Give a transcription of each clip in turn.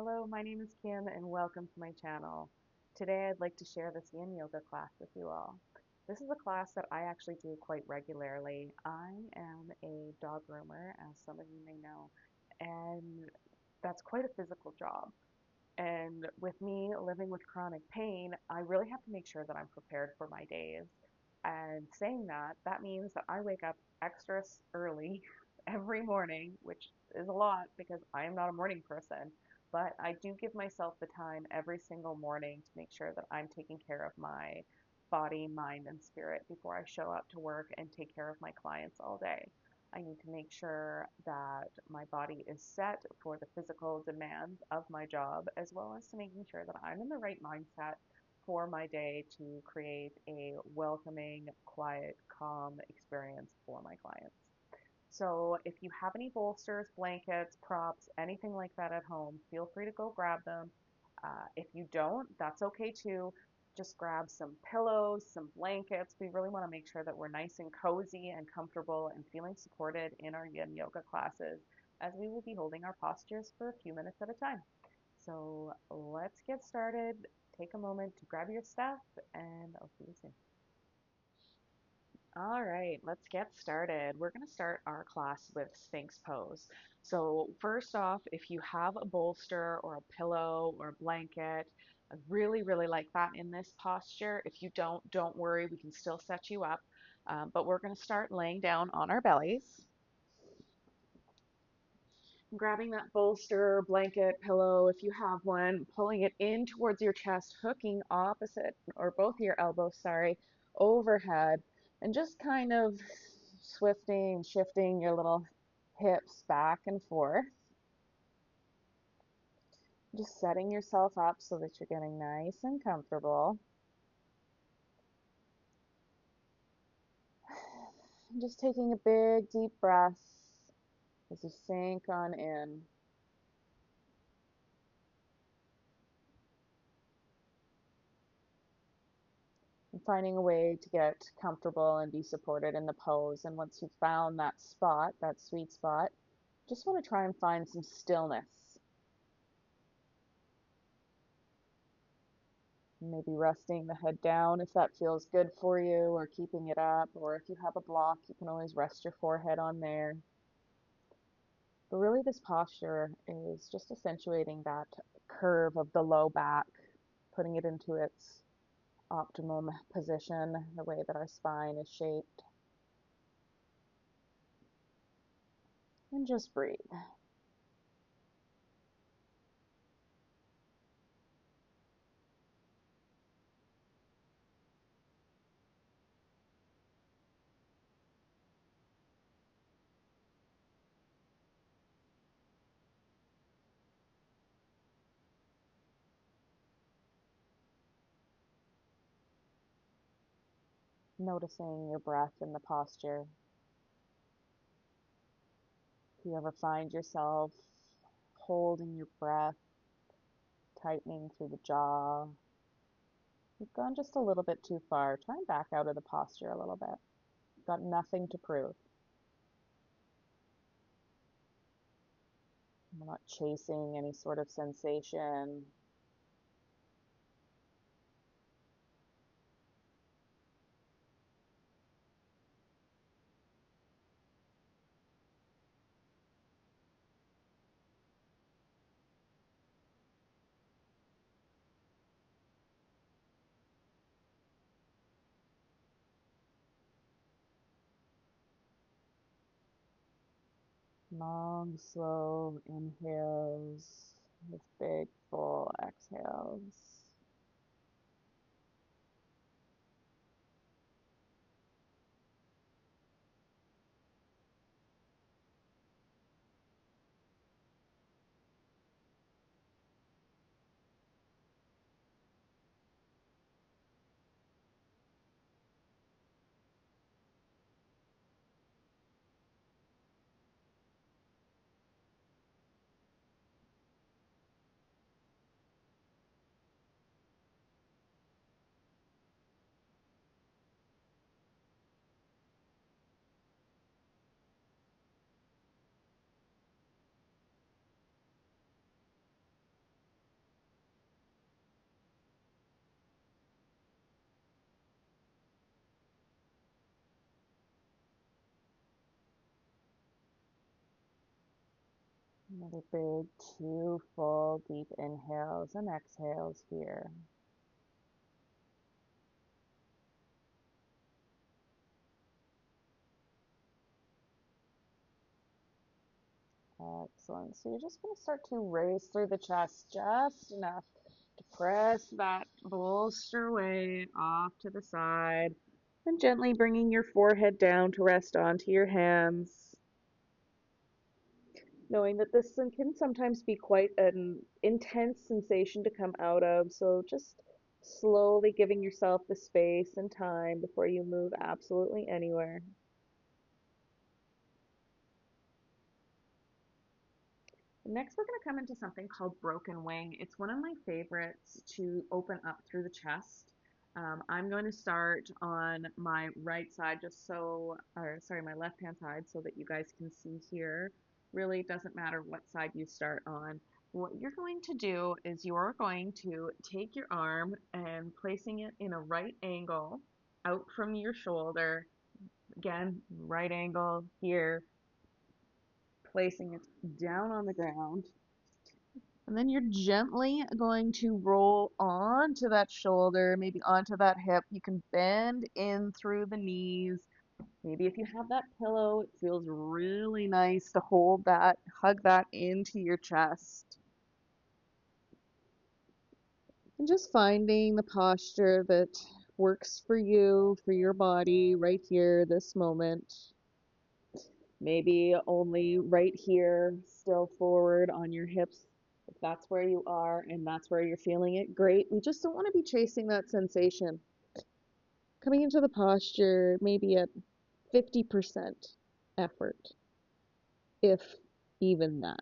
Hello, my name is Kim and welcome to my channel. Today I'd like to share this yin yoga class with you all. This is a class that I actually do quite regularly. I am a dog groomer, as some of you may know, and that's quite a physical job. And with me living with chronic pain, I really have to make sure that I'm prepared for my days. And saying that, that means that I wake up extra early every morning, which is a lot because I am not a morning person. But I do give myself the time every single morning to make sure that I'm taking care of my body, mind, and spirit before I show up to work and take care of my clients all day. I need to make sure that my body is set for the physical demands of my job, as well as to making sure that I'm in the right mindset for my day to create a welcoming, quiet, calm experience for my clients. So if you have any bolsters, blankets, props, anything like that at home, feel free to go grab them. If you don't, that's okay too. Just grab some pillows, some blankets. We really want to make sure that we're nice and cozy and comfortable and feeling supported in our yin yoga classes, as we will be holding our postures for a few minutes at a time. So let's get started. Take a moment to grab your stuff, and I'll see you soon. All right, let's get started. We're going to start our class with Sphinx pose. So first off, if you have a bolster or a pillow or a blanket, I really like that in this posture. If you don't worry, we can still set you up. But we're going to start laying down on our bellies, grabbing that bolster, blanket, pillow, if you have one, pulling it in towards your chest, hooking opposite or both your elbows, sorry, overhead, and just kind of swifting, shifting your little hips back and forth. Just setting yourself up so that you're getting nice and comfortable. Just taking a big deep breath as you sink on in. And finding a way to get comfortable and be supported in the pose. And once you've found that spot, that sweet spot, just want to try and find some stillness. Maybe resting the head down if that feels good for you, or keeping it up, or if you have a block, you can always rest your forehead on there. But really, this posture is just accentuating that curve of the low back, putting it into its optimum position, the way that our spine is shaped. And just breathe. Noticing your breath in the posture. If you ever find yourself holding your breath, tightening through the jaw, you've gone just a little bit too far. Try and back out of the posture a little bit. You've got nothing to prove. We're not chasing any sort of sensation. Long, slow inhales with big, full exhales. Another big two full deep inhales and exhales here. Excellent. So you're just going to start to raise through the chest just enough to press that bolster away off to the side and gently bringing your forehead down to rest onto your hands. Knowing that this can sometimes be quite an intense sensation to come out of, so just slowly giving yourself the space and time before you move absolutely anywhere. Next, we're going to come into something called broken wing. It's one of my favorites to open up through the chest. I'm going to start on my right side, my left-hand side, so that you guys can see here. Really, it doesn't matter what side you start on. What you're going to do is you're going to take your arm and placing it in a right angle out from your shoulder. Again, right angle here, placing it down on the ground. And then you're gently going to roll onto that shoulder, maybe onto that hip. You can bend in through the knees. Maybe if you have that pillow, it feels really nice to hold that, hug that into your chest. And just finding the posture that works for you, for your body, right here, this moment. Maybe only right here, still forward on your hips. If that's where you are and that's where you're feeling it, great. We just don't want to be chasing that sensation. Coming into the posture, maybe at 50% effort, if even that.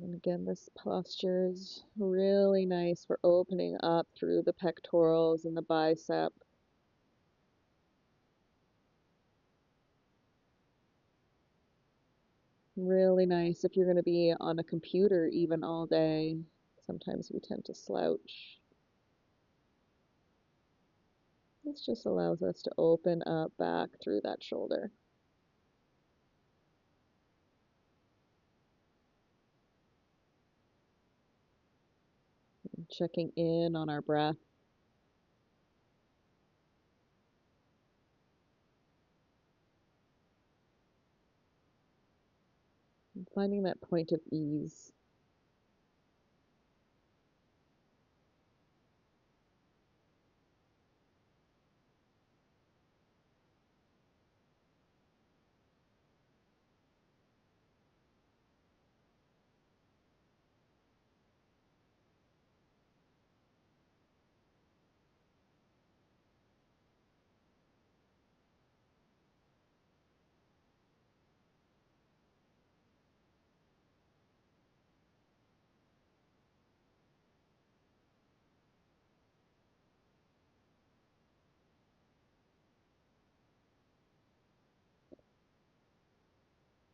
And again, this posture is really nice for opening up through the pectorals and the bicep. Really nice if you're going to be on a computer even all day. Sometimes we tend to slouch. This just allows us to open up back through that shoulder. Checking in on our breath. And finding that point of ease.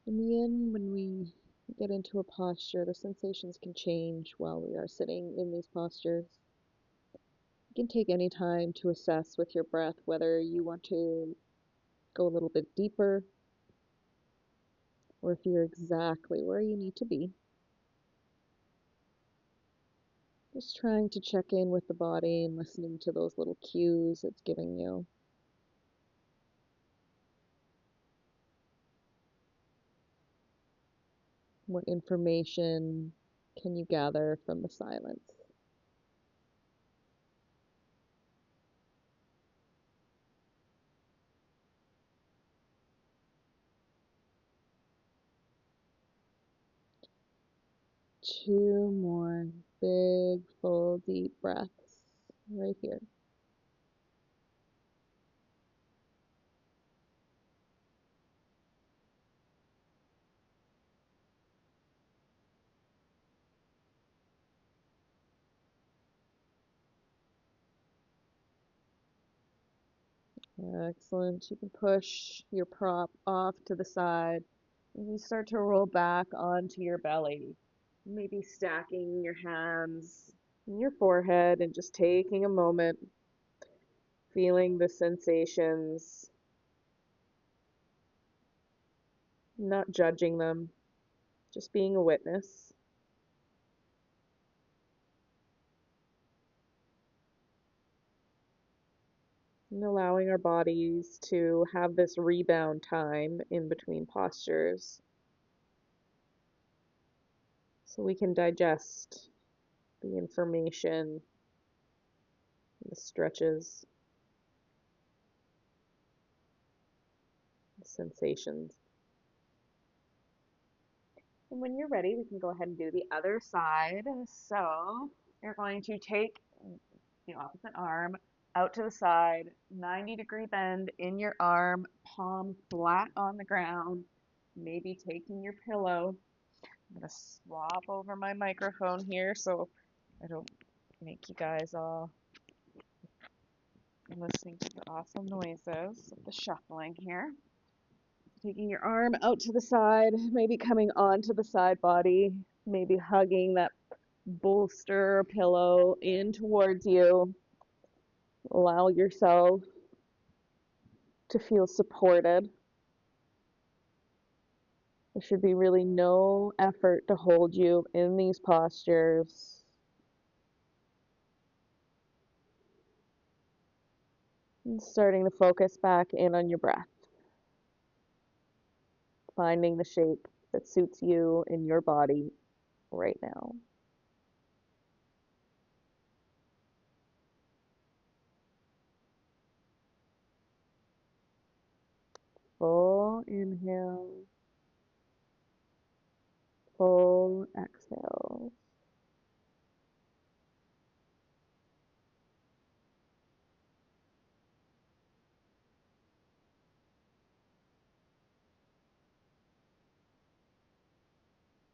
In the end, when we get into a posture, the sensations can change while we are sitting in these postures. You can take any time to assess with your breath whether you want to go a little bit deeper or if you're exactly where you need to be. Just trying to check in with the body and listening to those little cues it's giving you. What information can you gather from the silence? Two more big, full, deep breaths right here. Excellent. You can push your prop off to the side and you start to roll back onto your belly. Maybe stacking your hands, in your forehead and just taking a moment, feeling the sensations, not judging them, just being a witness. And allowing our bodies to have this rebound time in between postures so we can digest the information, the stretches, the sensations. And when you're ready, we can go ahead and do the other side. So you're going to take the opposite arm out to the side, 90-degree bend in your arm, palm flat on the ground, maybe taking your pillow. I'm going to swap over my microphone here so I don't make you guys all listening to the awesome noises of the shuffling here. Taking your arm out to the side, maybe coming onto the side body, maybe hugging that bolster pillow in towards you. Allow yourself to feel supported. There should be really no effort to hold you in these postures. And starting to focus back in on your breath. Finding the shape that suits you in your body right now. Full inhale. Full exhale.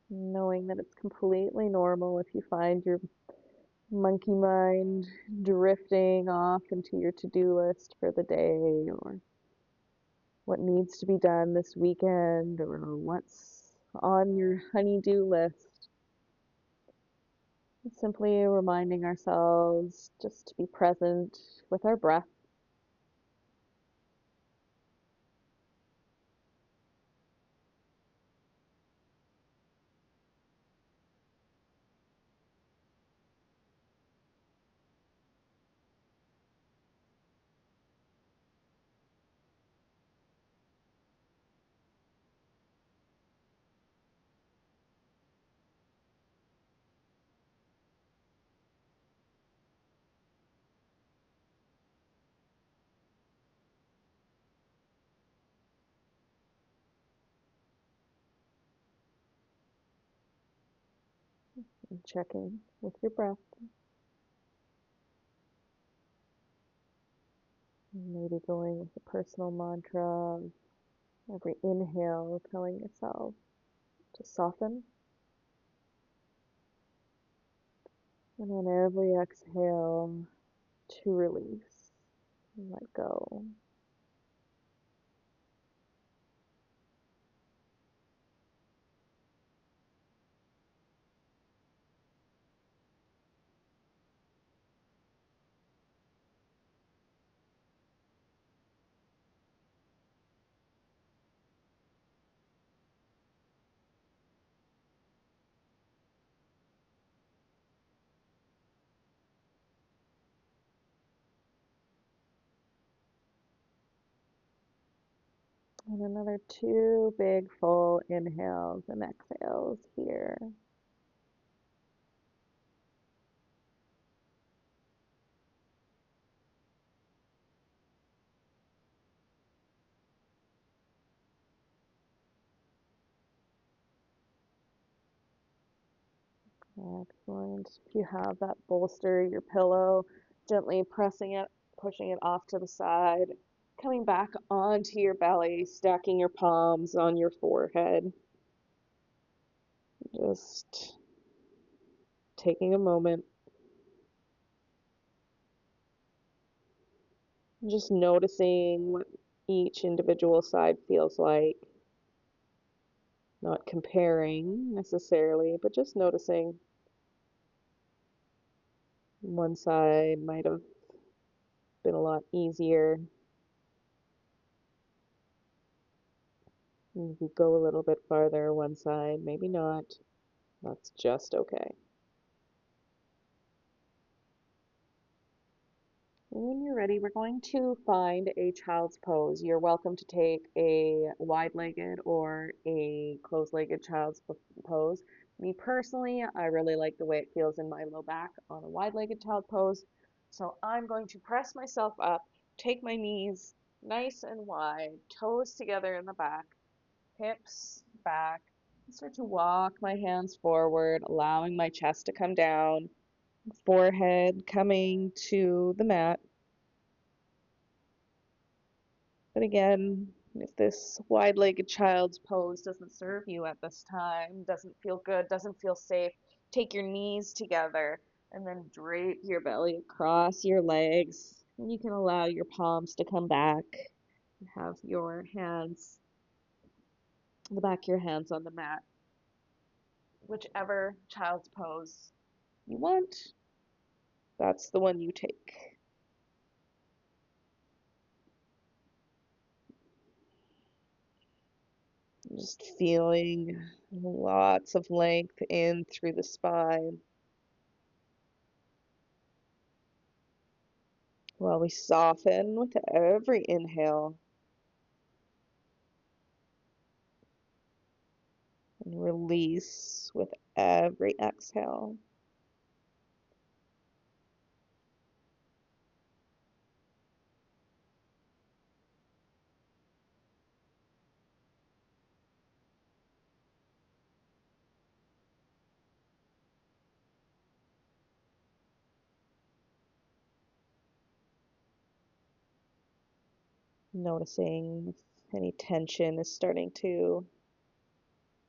Knowing that it's completely normal if you find your monkey mind drifting off into your to-do list for the day, or what needs to be done this weekend, or what's on your honey-do list. It's simply reminding ourselves just to be present with our breath. And checking with your breath. Maybe going with a personal mantra of every inhale, telling yourself to soften. And on every exhale, to release and let go. And another 2 big full inhales and exhales here. Excellent. If you have that bolster, your pillow, gently pressing it, pushing it off to the side, coming back onto your belly, stacking your palms on your forehead. Just taking a moment, just noticing what each individual side feels like. Not comparing necessarily, but just noticing. One side might have been a lot easier. If you go a little bit farther, one side, maybe not. That's just okay. When you're ready, we're going to find a child's pose. You're welcome to take a wide-legged or a closed-legged child's pose. Me personally, I really like the way it feels in my low back on a wide-legged child pose. So I'm going to press myself up, take my knees nice and wide, toes together in the back, hips back, and start to walk my hands forward, allowing my chest to come down, forehead coming to the mat. But again, if this wide-legged child's pose doesn't serve you at this time, doesn't feel good, doesn't feel safe, take your knees together and then drape your belly across your legs. And you can allow your palms to come back and have your hands, the back of your hands on the mat. Whichever child's pose you want, that's the one you take. Just feeling lots of length in through the spine while we soften with every inhale and release with every exhale. Noticing if any tension is starting to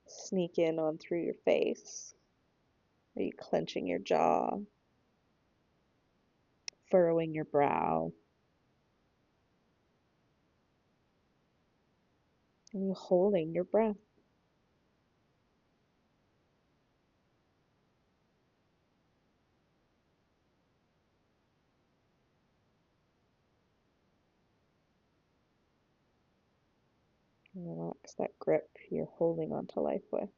sneak in on through your face. Are you clenching your jaw, furrowing your brow? Are you holding your breath? Relax that grip you're holding onto life with.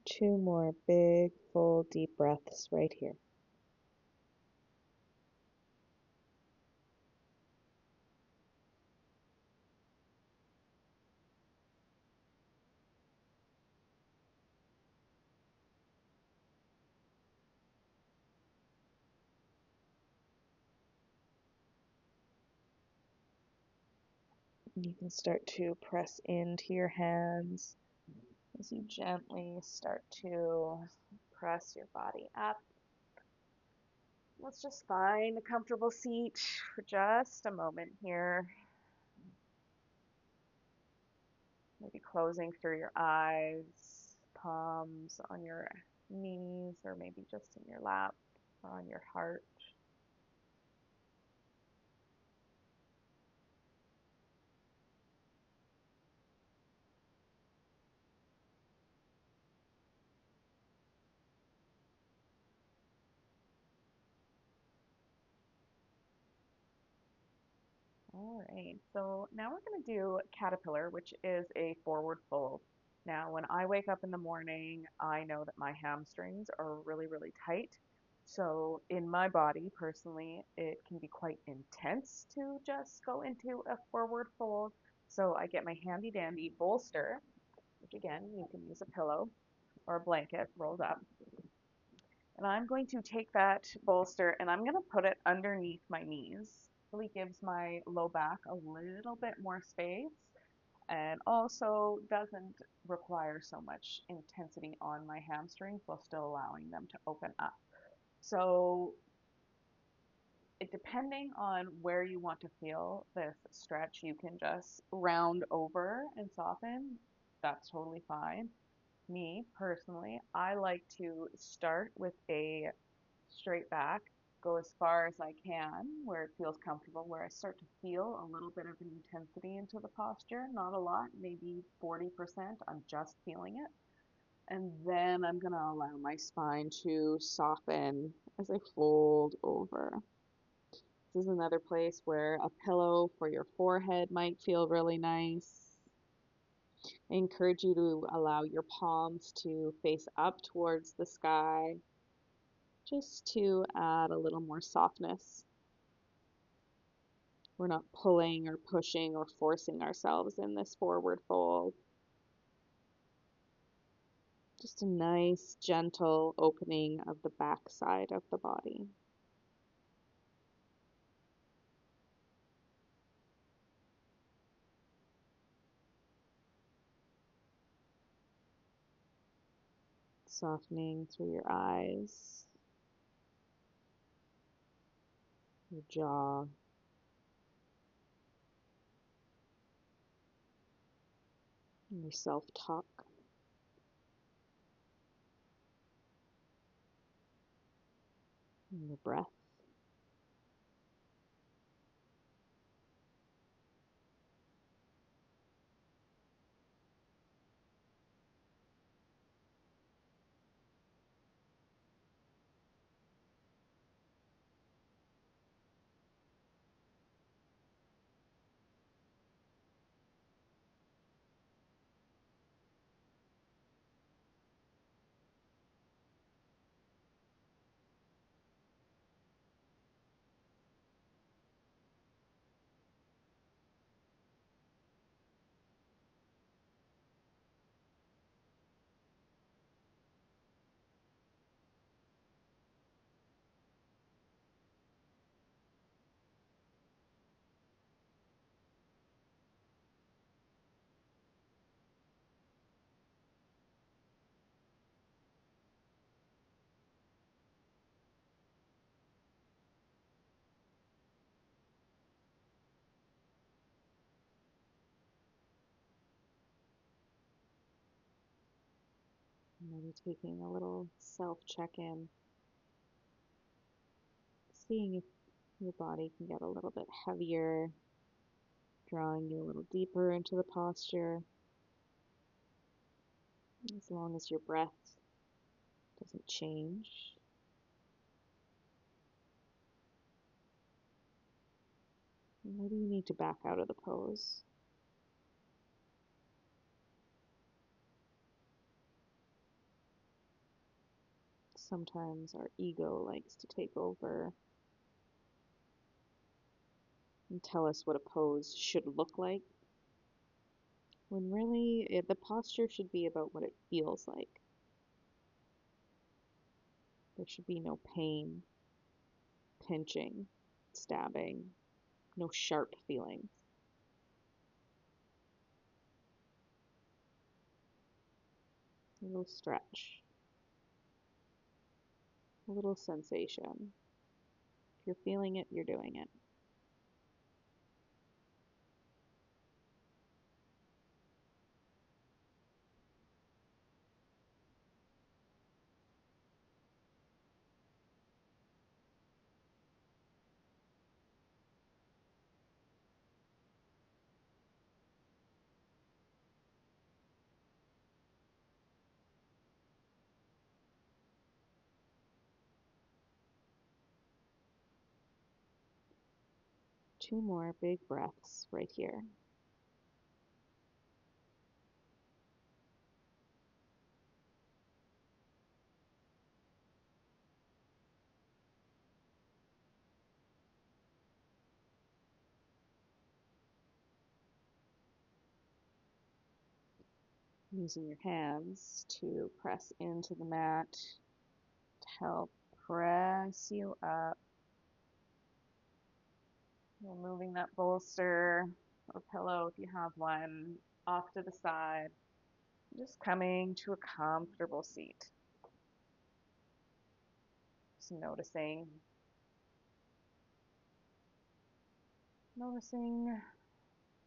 Two more big, full, deep breaths right here. You can start to press into your hands as you gently start to press your body up. Let's just find a comfortable seat for just a moment here. Maybe closing through your eyes, palms on your knees, or maybe just in your lap or on your heart. All right, so now we're going to do caterpillar, which is a forward fold. Now, when I wake up in the morning, I know that my hamstrings are really, really tight. So in my body, personally, it can be quite intense to just go into a forward fold. So I get my handy dandy bolster, which again, you can use a pillow or a blanket rolled up. And I'm going to take that bolster and I'm going to put it underneath my knees. Really gives my low back a little bit more space and also doesn't require so much intensity on my hamstrings while still allowing them to open up. So depending on where you want to feel this stretch, you can just round over and soften. That's totally fine. Me personally, I like to start with a straight back, go as far as I can where it feels comfortable, where I start to feel a little bit of an intensity into the posture, not a lot, maybe 40%. I'm just feeling it. And then I'm going to allow my spine to soften as I fold over. This is another place where a pillow for your forehead might feel really nice. I encourage you to allow your palms to face up towards the sky just to add a little more softness. We're not pulling or pushing or forcing ourselves in this forward fold. Just a nice, gentle opening of the back side of the body. Softening through your eyes, your jaw, and your self-talk, and your breath. Maybe taking a little self check-in, seeing if your body can get a little bit heavier, drawing you a little deeper into the posture, as long as your breath doesn't change. Maybe you need to back out of the pose. Sometimes our ego likes to take over and tell us what a pose should look like, when really the posture should be about what it feels like. There should be no pain, pinching, stabbing, no sharp feelings. A little stretch, a little sensation. If you're feeling it, you're doing it. Two more big breaths right here. Using your hands to press into the mat, to help press you up. We're moving that bolster or pillow if you have one off to the side. Just coming to a comfortable seat. Just noticing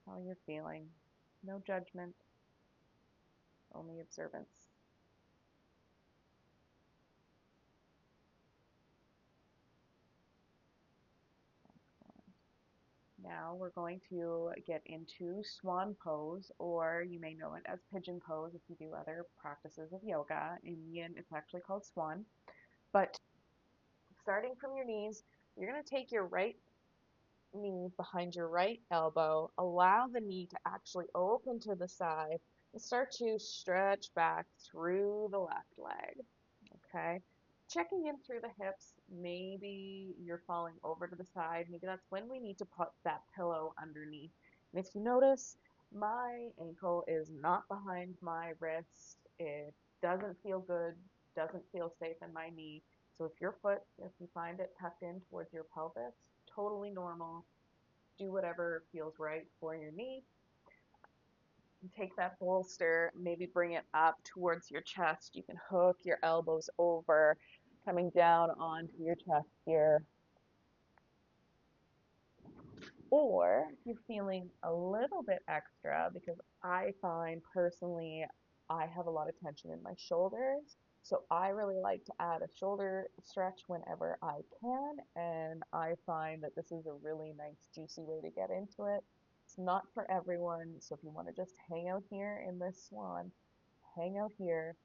how you're feeling. No judgment, only observance. Now we're going to get into swan pose, or you may know it as pigeon pose if you do other practices of yoga. In yin, it's actually called swan. But starting from your knees, you're going to take your right knee behind your right elbow, allow the knee to actually open to the side, and start to stretch back through the left leg. Okay. Checking in through the hips, maybe you're falling over to the side. Maybe that's when we need to put that pillow underneath. And if you notice, my ankle is not behind my wrist. It doesn't feel good, doesn't feel safe in my knee. So if you find it tucked in towards your pelvis, totally normal. Do whatever feels right for your knee. Take that bolster, maybe bring it up towards your chest. You can hook your elbows over, coming down onto your chest here. Or if you're feeling a little bit extra, because I find personally I have a lot of tension in my shoulders. So I really like to add a shoulder stretch whenever I can. And I find that this is a really nice, juicy way to get into it. It's not for everyone. So if you want to just hang out here in this swan, hang out here.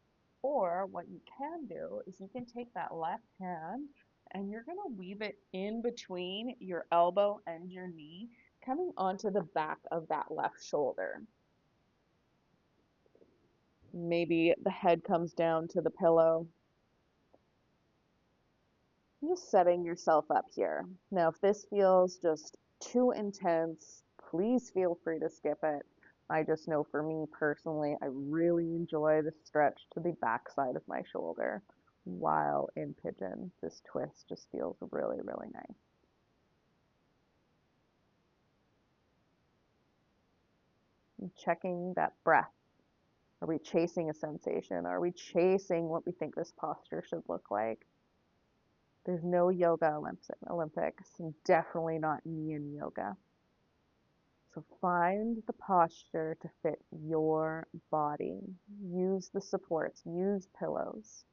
Or what you can do is you can take that left hand and you're going to weave it in between your elbow and your knee, coming onto the back of that left shoulder. Maybe the head comes down to the pillow. Just setting yourself up here. Now, if this feels just too intense, please feel free to skip it. I just know for me personally, I really enjoy the stretch to the backside of my shoulder while in pigeon. This twist just feels really, really nice. And checking that breath. Are we chasing a sensation? Are we chasing what we think this posture should look like? There's no yoga Olympics, and definitely not yin yoga. So find the posture to fit your body. Use the supports, use pillows.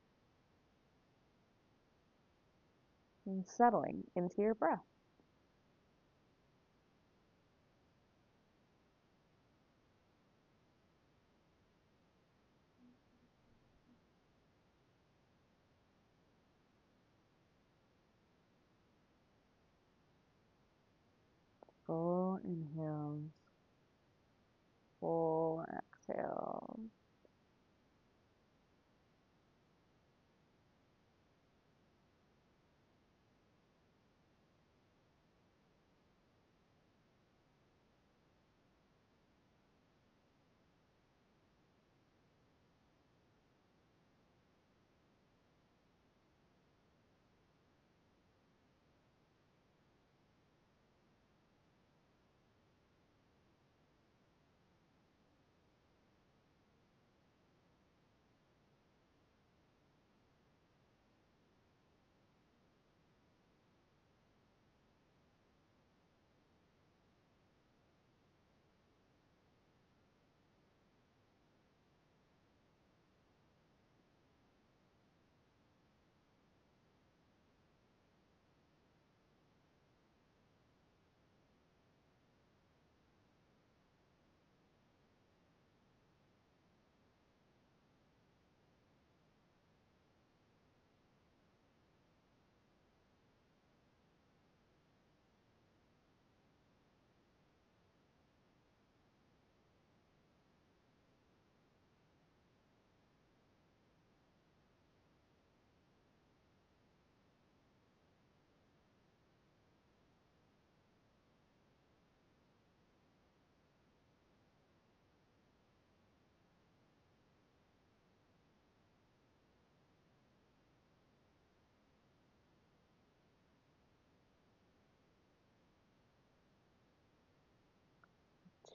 And settling into your breath. Full inhales, full exhales.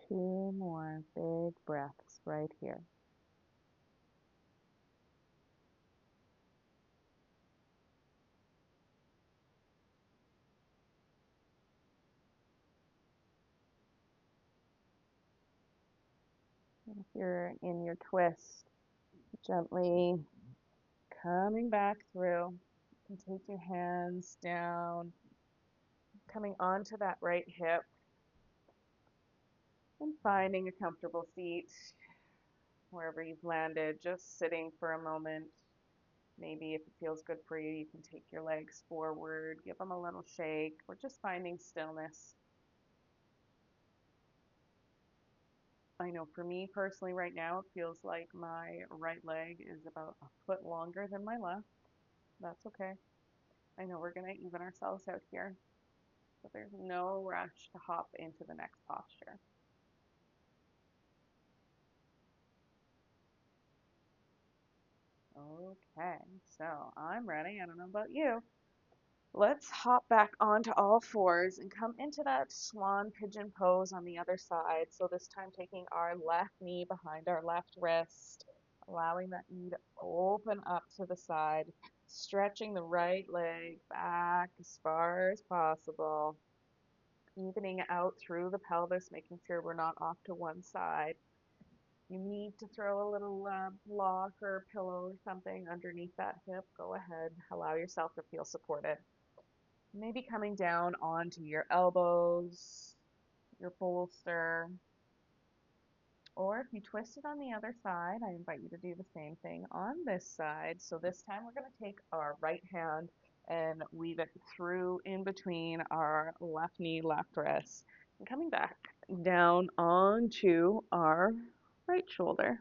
2 more big breaths right here. If you're in your twist, gently coming back through. You can take your hands down, coming onto that right hip, and finding a comfortable seat wherever you've landed, just sitting for a moment. Maybe if it feels good for you, you can take your legs forward, give them a little shake, or just finding stillness. I know for me personally right now, it feels like my right leg is about a foot longer than my left. That's okay. I know we're going to even ourselves out here, but there's no rush to hop into the next posture. Okay, so I'm ready. I don't know about you. Let's hop back onto all fours and come into that swan pigeon pose on the other side. So this time taking our left knee behind our left wrist, allowing that knee to open up to the side, stretching the right leg back as far as possible, evening out through the pelvis, making sure we're not off to one side. You need to throw a little block or pillow or something underneath that hip, go ahead, allow yourself to feel supported. Maybe coming down onto your elbows, your bolster, or if you twist it on the other side, I invite you to do the same thing on this side. So this time we're going to take our right hand and weave it through in between our left knee, left wrist, and coming back down onto our right shoulder.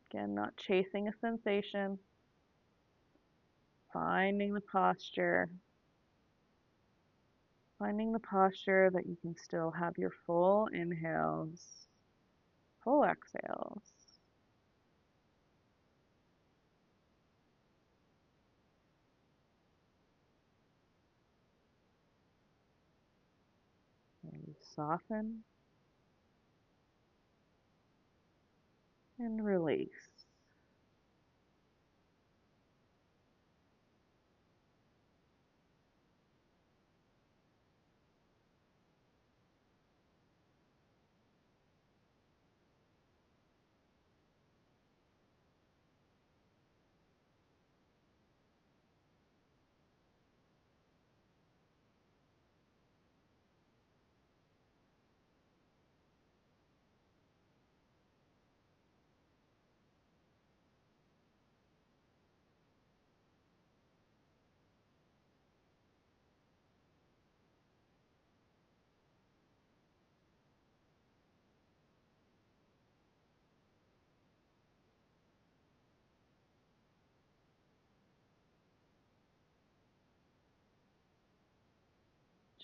Again, not chasing a sensation, finding the posture, that you can still have your full inhales, full exhales. And you soften and release.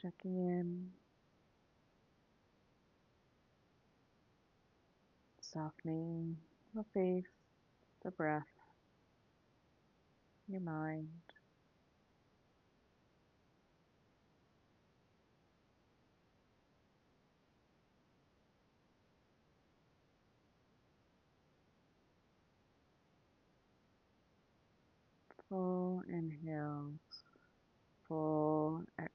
Checking in, softening the face, the breath, your mind. Full inhale, full exhale.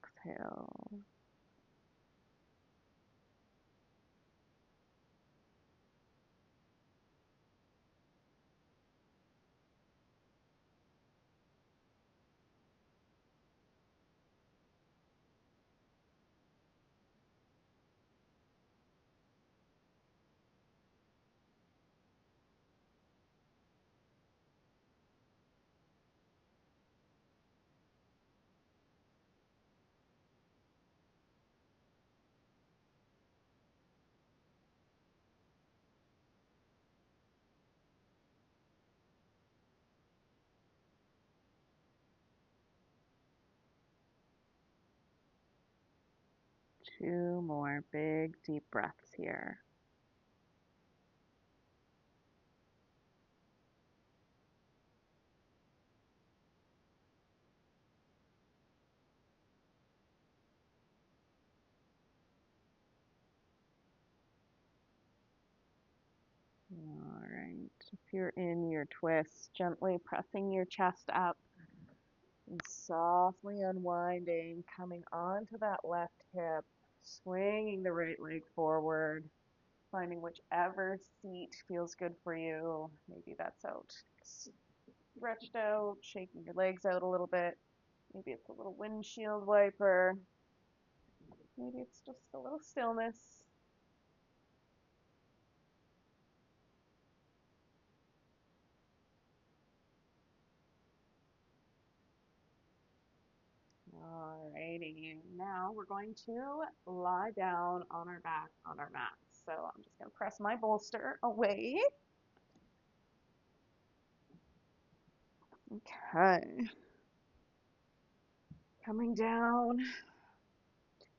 Two more big deep breaths here. If you're in your twist, gently pressing your chest up and softly unwinding, coming onto that left hip, swinging the right leg forward, finding whichever seat feels good for you. Maybe that's out stretched out, shaking your legs out a little bit. Maybe it's a little windshield wiper. Maybe it's just a little stillness. Alrighty, now we're going to lie down on our back on our mat. So I'm just going to press my bolster away. Okay. Coming down,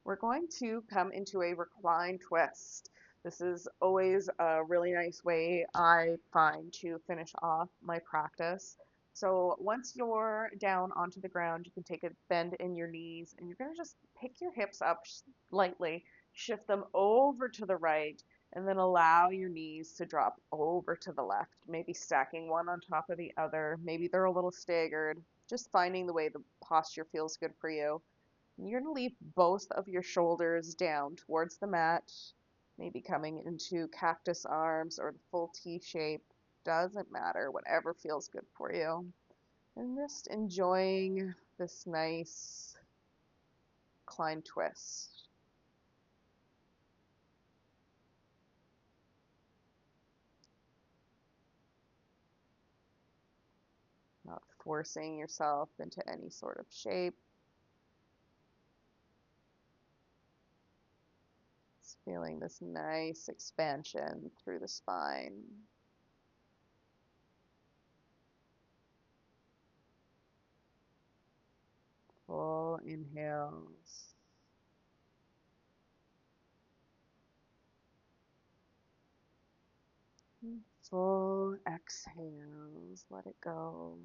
we're going to come into a recline twist. This is always a really nice way I find to finish off my practice. So once you're down onto the ground, you can take a bend in your knees and you're going to just pick your hips up lightly, shift them over to the right, and then allow your knees to drop over to the left, maybe stacking one on top of the other. Maybe they're a little staggered, just finding the way the posture feels good for you. You're going to leave both of your shoulders down towards the mat, maybe coming into cactus arms or the full T shape. Doesn't matter, whatever feels good for you. And just enjoying this nice incline twist. Not forcing yourself into any sort of shape. Just feeling this nice expansion through the spine. Full inhales. Full exhales. Let it go.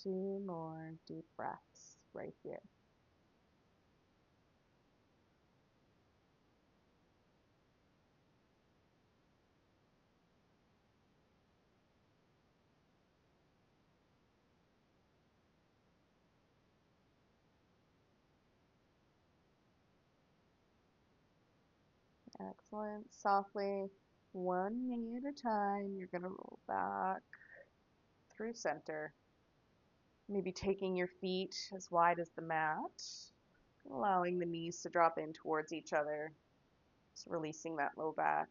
Two more deep breaths right here. Excellent. Softly, one knee at a time, you're going to roll back through center. Maybe taking your feet as wide as the mat, allowing the knees to drop in towards each other, just releasing that low back.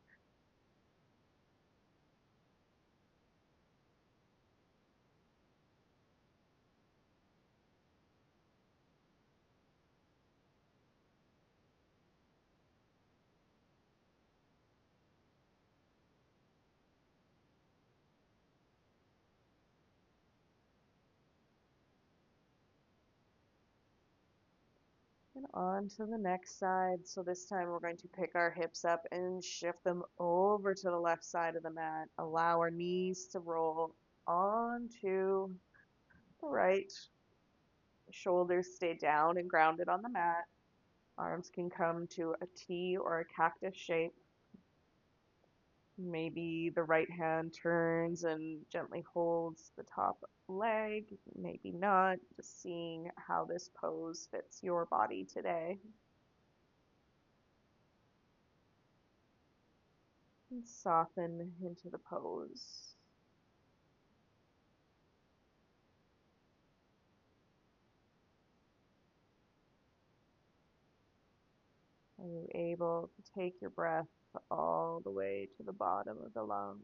On to the next side. So this time we're going to pick our hips up and shift them over to the left side of the mat. Allow our knees to roll onto the right. Shoulders stay down and grounded on the mat. Arms can come to a T or a cactus shape. Maybe the right hand turns and gently holds the top leg. Maybe not. Just seeing how this pose fits your body today. And soften into the pose. Are you able to take your breath all the way to the bottom of the lungs?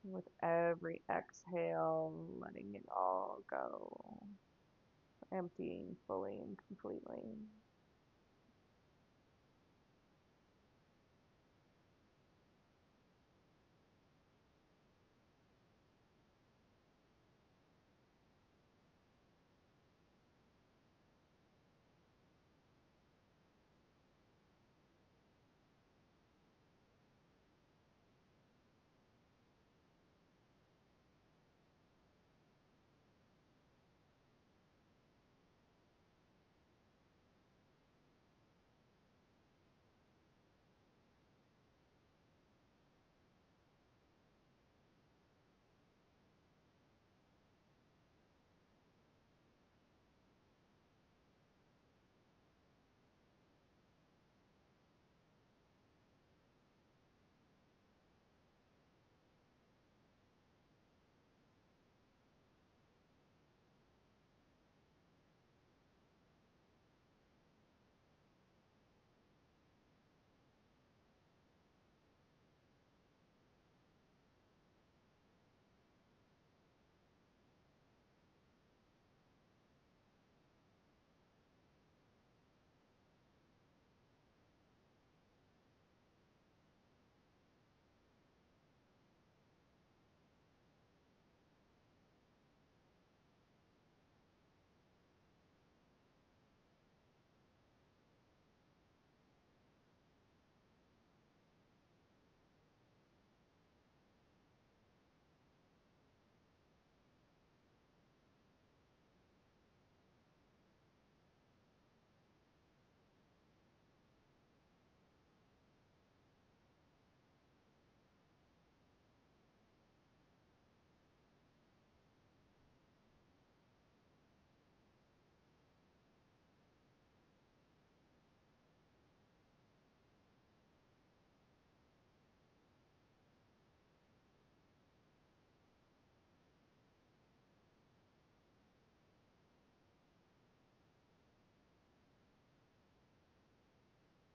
With every exhale, letting it all go, emptying fully and completely.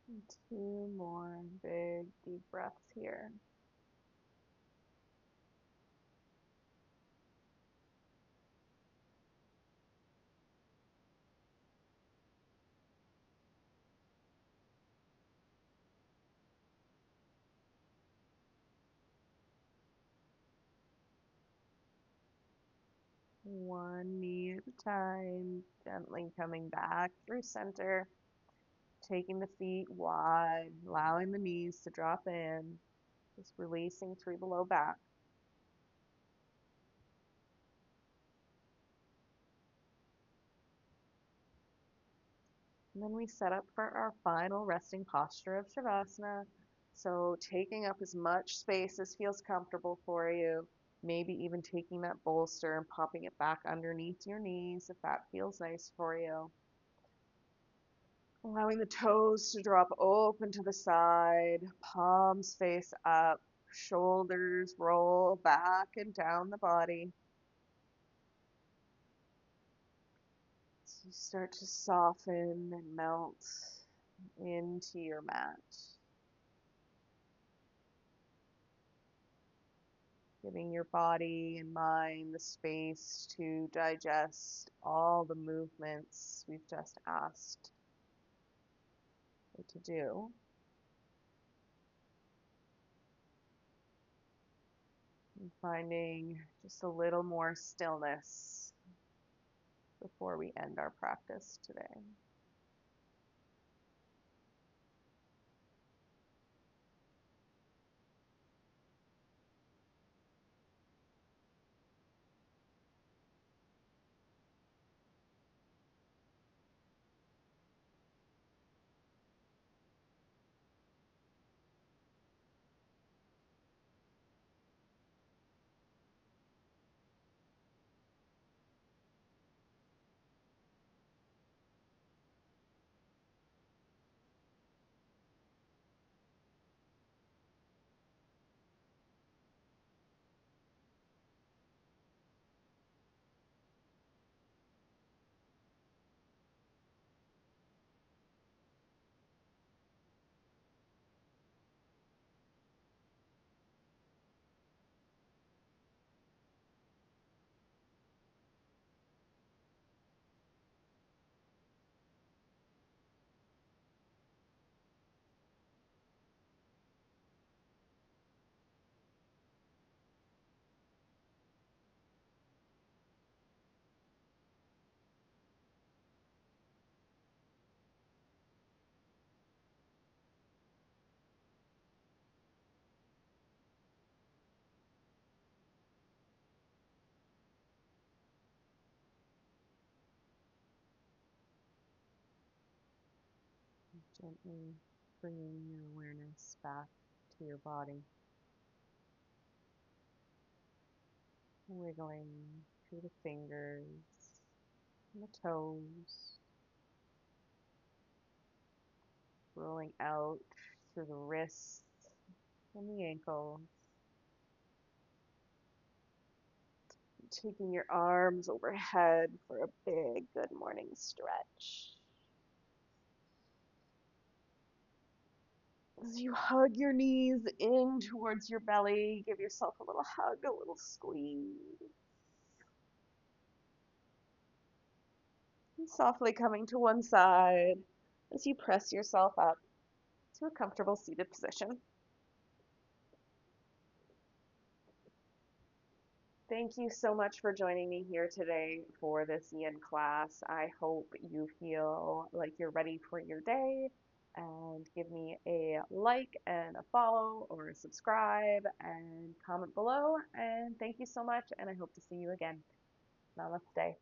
And 2 more big deep breaths here. One knee at a time, gently coming back through center, taking the feet wide, allowing the knees to drop in, just releasing through the low back. And then we set up for our final resting posture of Shavasana. So taking up as much space as feels comfortable for you, maybe even taking that bolster and popping it back underneath your knees if that feels nice for you. Allowing the toes to drop open to the side, palms face up, shoulders roll back and down the body. So you start to soften and melt into your mat, giving your body and mind the space to digest all the movements we've just asked it to do. And finding just a little more stillness before we end our practice today. Gently bringing your awareness back to your body, wiggling through the fingers and the toes, rolling out through the wrists and the ankles, taking your arms overhead for a big good morning stretch. As you hug your knees in towards your belly, give yourself a little hug, a little squeeze. And softly coming to one side as you press yourself up to a comfortable seated position. Thank you so much for joining me here today for this Yin class. I hope you feel like you're ready for your day, and give me a like and a follow or a subscribe and comment below. And thank you so much, and I hope to see you again. Namaste.